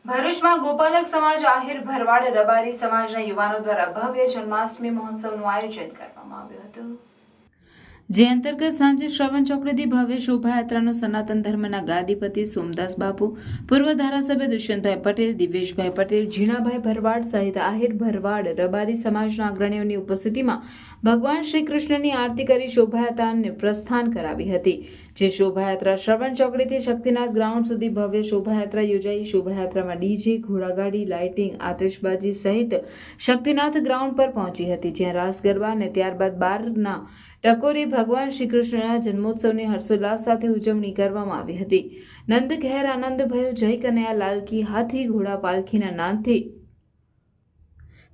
ભરૂચમાં ગોપાલક સમાજ આહિર ભરવાડ રબારી સમાજના યુવાનો દ્વારા ભવ્ય જન્માષ્ટમી મહોત્સવનું આયોજન કરવામાં આવ્યું હતું, જે અંતર્ગત સાંજે શ્રવણ ચોકડીથી ભવ્ય શોભાયાત્રાનું સનાતન ધર્મના ગાદીપતિ સોમદાસ બાપુ, પૂર્વ ધારાસભ્ય દુષ્યંતભાઈ પટેલ, દિવેશભાઈ પટેલ, ઝીણાભાઈ ભરવાડ સહિત આહિર ભરવાડ રબારી સમાજના અગ્રણીઓની ઉપસ્થિતિમાં ભગવાન શ્રી કૃષ્ણની આરતી કરી શોભાયાત્રાને પ્રસ્થાન કરાવી હતી, જે શોભાયાત્રા શ્રવણ ચોકડીથી શક્તિનાથ ગ્રાઉન્ડ સુધી ભવ્ય શોભાયાત્રા યોજાઈ। શોભાયાત્રામાં ડીજે, ઘોડાગાડી, લાઇટિંગ, આતશબાજી સહિત શક્તિનાથ ગ્રાઉન્ડ પર પહોંચી હતી, જ્યાં રાસ ગરબા અને ત્યારબાદ 12ના ટકોરે ભગવાન શ્રી કૃષ્ણના જન્મોત્સવની હર્ષોલ્લાસ સાથે ઉજવણી કરવામાં આવી હતી। નંદ ઘેર આનંદ ભયો, જય કનૈયા લાલ કી, હાથી ઘોડા પાલખીના નાદથી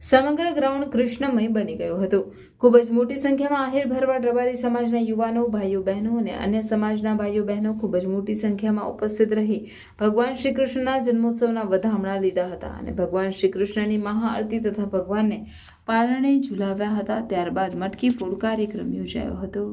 સમગ્ર ગ્રાઉન્ડ કૃષ્ણમય બની ગયું હતું। ખૂબ જ મોટી સંખ્યામાં આહિર ભરવાડ રબારી સમાજના યુવાનો, ભાઈઓ બહેનો અને અન્ય સમાજના ભાઈઓ બહેનો ખૂબ જ મોટી સંખ્યામાં ઉપસ્થિત રહી ભગવાન શ્રી કૃષ્ણના જન્મોત્સવના વધામણા લીધા હતા અને ભગવાન શ્રી કૃષ્ણની મહાઆરતી તથા ભગવાનને પારણે ઝુલાવ્યા હતા। ત્યારબાદ મટકી ફોડ કાર્યક્રમ યોજાયો હતો।